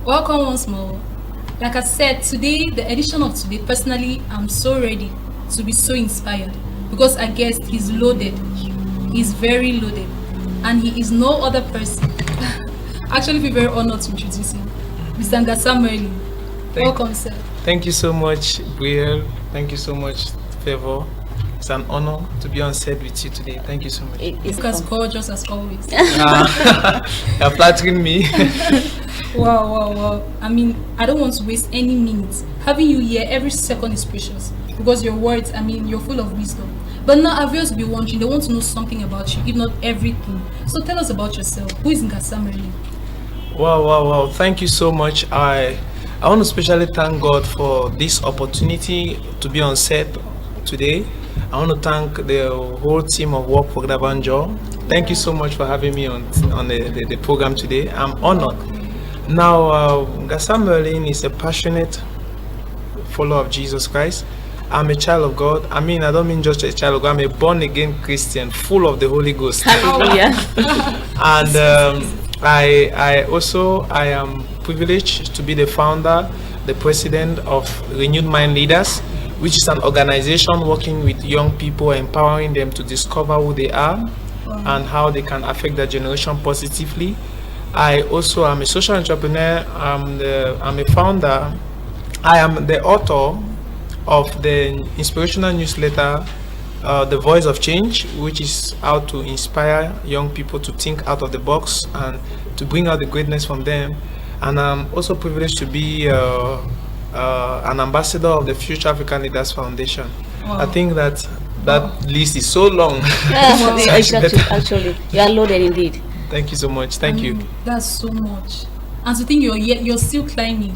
Welcome once more. Like I said, today, the edition of today, personally, I'm so ready to be so inspired because I guess he's loaded. He's very loaded. And he is no other person. Actually, we're very honored to introduce him. Mr. Ambassador Merlin. Welcome, sir. Thank you so much, Brielle. Thank you so much, Favor. It's an honor to be on set with you today. Thank you so much. It's as gorgeous as always. You're flattering me. Wow. I mean, I don't want to waste any minutes. Having you here, every second is precious. Because your words, I mean, you're full of wisdom. But now, our viewers will be wondering, they want to know something about you, if not everything. So tell us about yourself. Who is Ambassador Merlin? Wow. Thank you so much. I want to especially thank God for this opportunity to be on set today. I want to thank the whole team of Work for Njoh. Thank you so much for having me on the program today. I'm honored. Now, Ambassador Merlin is a passionate follower of Jesus Christ. I'm a child of God. I mean, I don't mean just a child of God. I'm a born-again Christian, full of the Holy Ghost. Hallelujah. And I am privileged to be the founder, the president of Renewed Mind Leaders, which is an organization working with young people, empowering them to discover who they are and how they can affect their generation positively. I also am a social entrepreneur. I'm a founder. I am the author of the inspirational newsletter, The Voice of Change, which is how to inspire young people to think out of the box and to bring out the greatness from them. And I'm also privileged to be an ambassador of the Future African Leaders Foundation. Wow. I think that list is so long. Actually, you are loaded indeed. Thank you so much. Thank you. That's so much. And to think you're still climbing.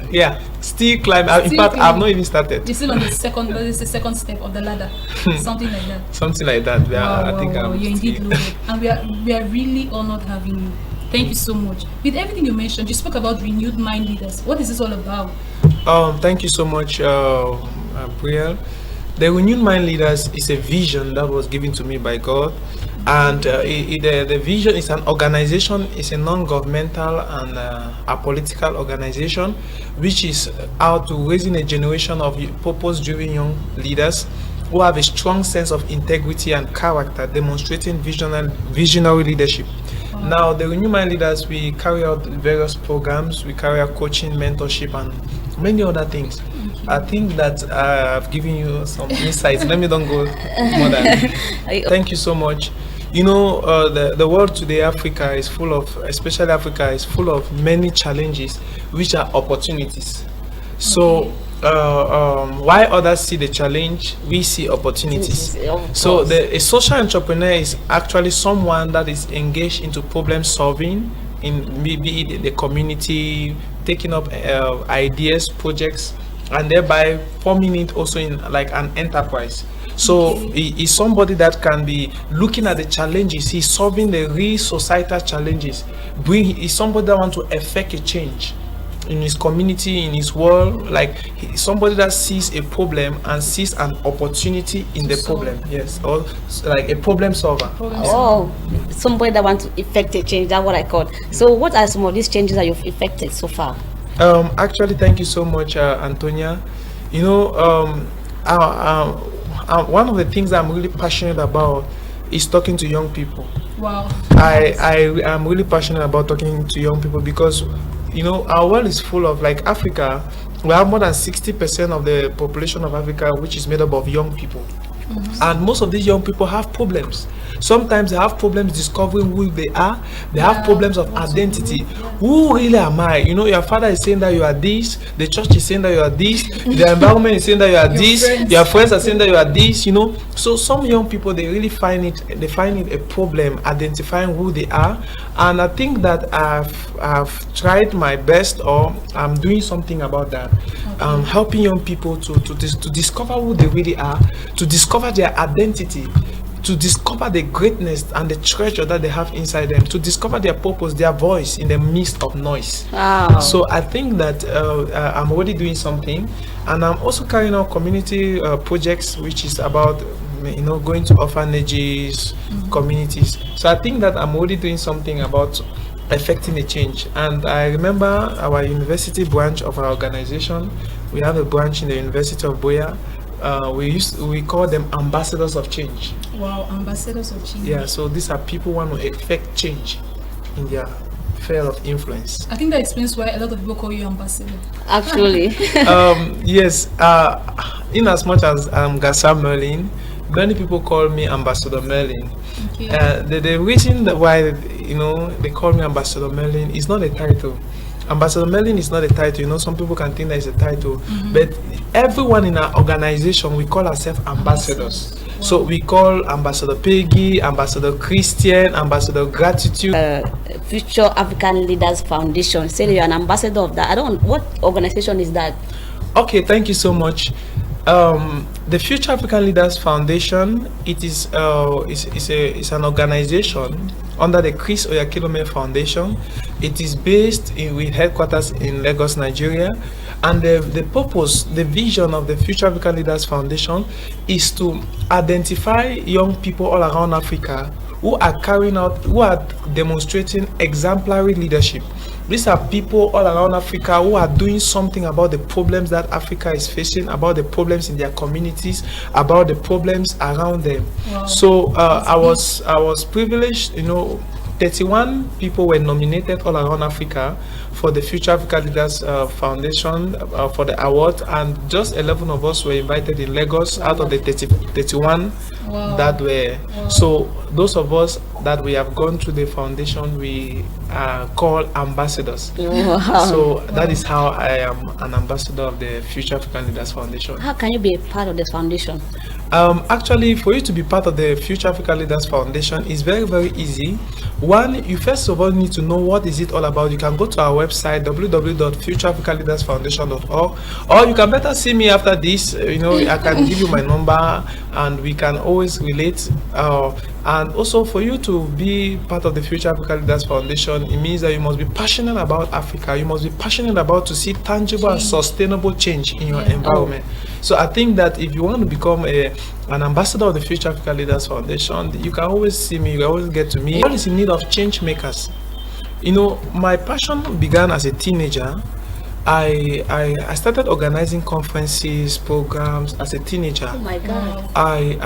Yeah, still climbing. In fact, I've not even started. You're still on the second step of the ladder. Something like that. Something like that. Yeah, Wow, I think wow. I'm You're indeed still. loaded. And we are really honored having you. Thank you so much. With everything you mentioned, you spoke about Renewed Mind Leaders. What is this all about? Thank you so much, Brielle. The Renewed Mind Leaders is a vision that was given to me by God, and the vision is an organization. It's a non-governmental and a political organization, which is out to raising a generation of purpose-driven young leaders who have a strong sense of integrity and character, demonstrating visionary leadership. Now, the Renew Mind Leaders, we carry out various programs. We carry out coaching, mentorship, and many other things. I think that I've given you some insights. Let me don't go more than. Thank you so much. You know, the world today, Africa is full of, especially Africa is full of many challenges, which are opportunities. So, why others see the challenge, we see opportunities. So a social entrepreneur is actually someone that is engaged into problem solving in maybe the community, taking up ideas, projects, and thereby forming it also in like an enterprise. So he is somebody that can be looking at the challenges, he's solving the real societal challenges. He's somebody that wants to effect a change in his community, in his world, like somebody that sees a problem and sees an opportunity in the problem. Yes, or like a problem solver. Oh, somebody that wants to effect a change. That's what I call. So what are some of these changes that you've effected so far? Actually, thank you so much, Antonia. You know, one of the things I'm really passionate about is talking to young people. Wow. I am really passionate about talking to young people because, you know, our world is full of, like Africa, we have more than 60% of the population of Africa, which is made up of young people. And most of these young people have problems. Sometimes they have problems discovering who they are. They have problems of identity. Who really am I? You know, your father is saying that you are this. The church is saying that you are this. The environment is saying that you are this. Your friends are saying that you are this. You know, so some young people, they really find it a problem identifying who they are. And I think that I've tried my best, or I'm doing something about that. Helping young people to discover who they really are, to discover their identity, to discover the greatness and the treasure that they have inside them, to discover their purpose, their voice in the midst of noise. Wow. So I think that I'm already doing something, and I'm also carrying out community projects, which is about, you know, going to orphanages, communities. So I think that I'm already doing something about effecting a change. And I remember our university branch of our organization. We have a branch in the University of Boya. We call them ambassadors of change. Wow, ambassadors of change. Yeah, so these are people who want to effect change in their sphere of influence. I think that explains why a lot of people call you ambassador. Actually. Yes, in as much as I'm Ambassador Merlin, many people call me Ambassador Merlin. Okay. The reason why they call me Ambassador Merlin is not a title. Ambassador Merlin is not a title. Some people can think that it's a title, but everyone in our organization, we call ourselves ambassadors. Wow. So we call Ambassador Peggy, Ambassador Christian, Ambassador Gratitude. Future African Leaders Foundation. Say you're an ambassador of that. What organization is that? Okay, thank you so much. The Future African Leaders Foundation, it is an organization under the Chris Oyakilome Foundation. It is based with headquarters in Lagos, Nigeria, and the purpose, the vision of the Future African Leaders Foundation is to identify young people all around Africa who are demonstrating exemplary leadership. These are people all around Africa who are doing something about the problems that Africa is facing, about the problems in their communities, about the problems around them. Wow. So I was privileged, 31 people were nominated all around Africa for the Future Africa Leaders Foundation for the award, and just 11 of us were invited in Lagos out of the 31 wow. that were. Wow. So those of us that we have gone through the foundation, we are called ambassadors. Wow. So that is how I am an ambassador of the Future African Leaders Foundation. How can you be a part of this foundation? Actually, for you to be part of the Future Africa Leaders Foundation is very, very easy. One, you first of all need to know what is it all about. You can go to our website www.futureafricaleadersfoundation.org, or you can better see me after this. I can give you my number and we can always relate. And also, for you to be part of the Future Africa Leaders Foundation, it means that you must be passionate about Africa. You must be passionate about to see tangible and sustainable change in your environment. So I think that if you want to become an ambassador of the Future Africa Leaders Foundation, you can always see me, you can always get to me. Everyone is in need of change makers. My passion began as a teenager. I started organizing conferences, programs as a teenager. Oh my God! I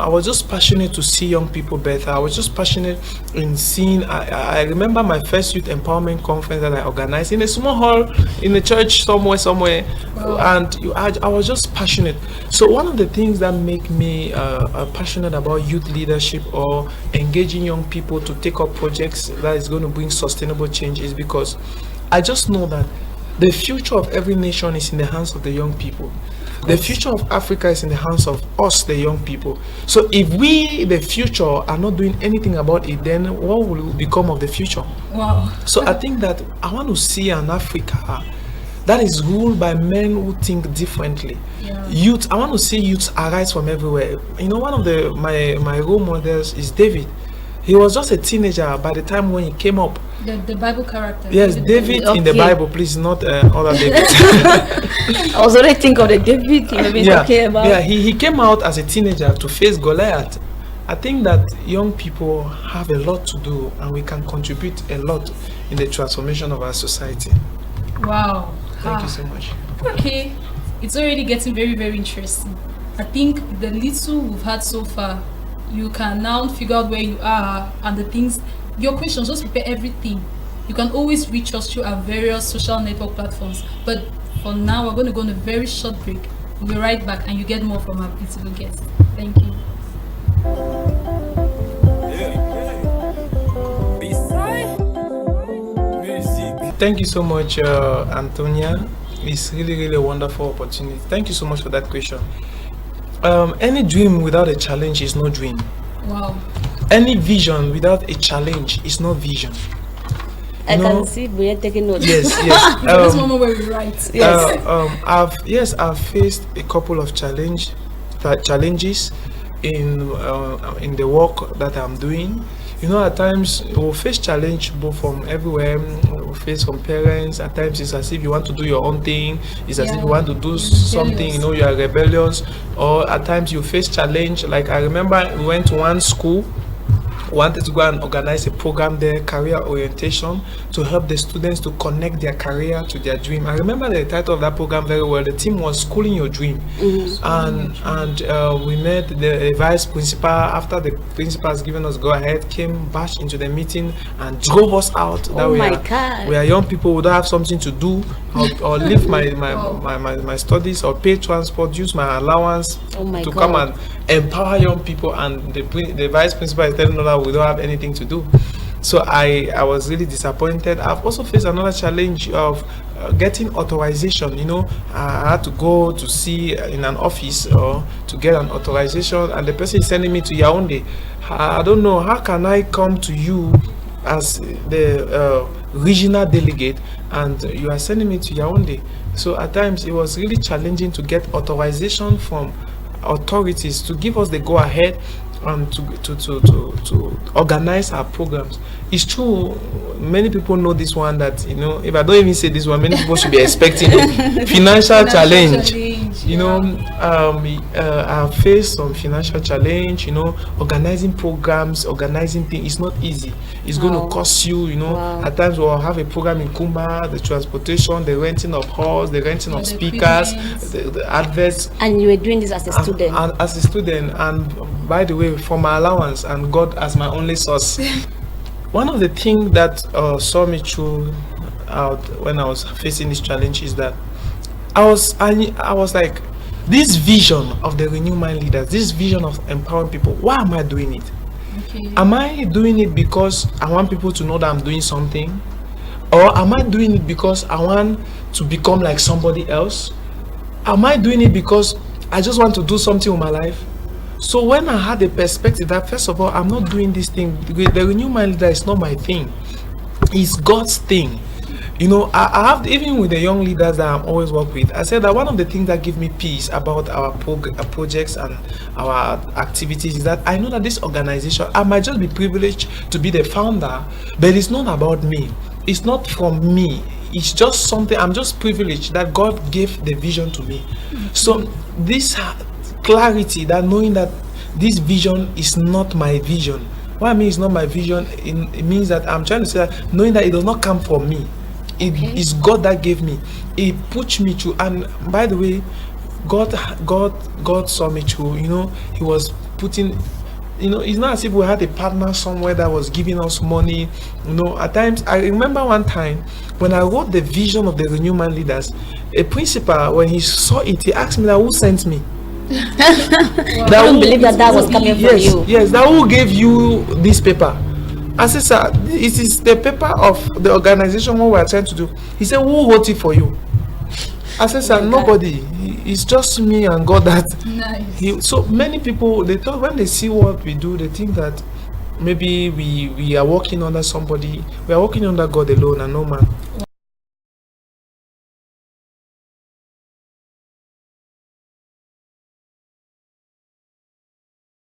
was just passionate to see young people better. I was just passionate in seeing. I remember my first youth empowerment conference that I organized in a small hall in a church somewhere, wow. And I was just passionate. So one of the things that make me passionate about youth leadership or engaging young people to take up projects that is going to bring sustainable change is because I just know that the future of every nation is in the hands of the young people. The future of Africa is in the hands of us, the young people. So if we, the future, are not doing anything about it, then what will become of the future? Wow. So I think that I want to see an Africa that is ruled by men who think differently. Yeah. Youth, I want to see youth arise from everywhere. One of my role models is David. He was just a teenager by the time when he came up. The Bible character. Yes, David in the Bible, please, not other David. I was already thinking of the David maybe talking about. Yeah, he came out as a teenager to face Goliath. I think that young people have a lot to do, and we can contribute a lot in the transformation of our society. Wow. Thank you so much. Okay, it's already getting very, very interesting. I think the little we've had so far, you can now figure out where you are and the things, your questions, just prepare everything. You can always reach us through our various social network platforms. But for now, we're going to go on a very short break. We'll be right back and you get more from our beautiful guests. Thank you. Thank you so much, Antonia. It's really, really a wonderful opportunity. Thank you so much for that question. Any dream without a challenge is no dream. Wow. Any vision without a challenge is no vision. I can see we are taking notes. Yes. This moment where we write. Yes. I've faced a couple of challenges in the work that I'm doing. At times we'll face challenge both from everywhere. We'll face from parents. At times it's as if you want to do your own thing. It's as if you want to do something, you are rebellious. Or at times you face challenge. Like I remember we went to one school wanted to go and organize a program there, career orientation, to help the students to connect their career to their dream. I remember the title of that program very well. The theme was Schooling Your Dream. And we met the vice principal. After the principal has given us go ahead, came back into the meeting and drove us out. That we are young people who don't have something to do, or leave my studies, or pay transport, use my allowance to come and empower young people, and the vice principal is telling us that we don't have anything to do. So I was really disappointed. I've also faced another challenge of getting authorization. You know, I had to go to see in an office or to get an authorization, and the person is sending me to Yaoundé. I don't know, how can I come to you as the regional delegate and you are sending me to Yaoundé? So at times it was really challenging to get authorization from authorities to give us the go ahead and to organize our programs. It's true, many people know this one, that, you know, if I don't even say this one, many people should be expecting a financial challenge. You know, I faced some financial challenge. You know, organizing programs, organizing things is not easy. It's going to cost you, you know. At times we'll have a program in Kumba, the transportation, the renting of halls, the renting of speakers, the adverts. And you were doing this as a student? And as a student, and by the way, for my allowance, and God as my only source. One of the things that saw me through out when I was facing this challenge is that I was like, this vision of the Renew Mind leaders, this vision of empowering people, why am I doing it? Am I doing it because I want people to know that I'm doing something? Or am I doing it because I want to become like somebody else? Am I doing it because I just want to do something with my life? So when I had the perspective that, first of all, I'm not doing this thing, the Renew Mind leader is not my thing, it's God's thing. You know, I have, even with the young leaders that I'm always work with, I said that one of the things that give me peace about our projects and our activities is that I know that this organization, I might just be privileged to be the founder, but it's not about me. It's not from me. It's just something, I'm just privileged that God gave the vision to me. So this clarity, that knowing that this vision is not my vision. What I mean is not my vision, it means that I'm trying to say that knowing that it does not come from me. It is God that gave me. It pushed me through. And by the way, God saw me through. You know, He was putting, you know, it's not as if we had a partner somewhere that was giving us money. You know, at times, I remember one time when I wrote the vision of the Renew Mind leaders, a principal, when he saw it, he asked me that, who sent me? I don't believe that was coming from you. Yes, that who gave you this paper? I said, sir, it is the paper of the organization what we are trying to do. He said, who wrote it for you? I said, sir, nobody. It's just me and God that. Nice. So many people, they thought when they see what we do, they think that maybe we are working under somebody. We are working under God alone and no man.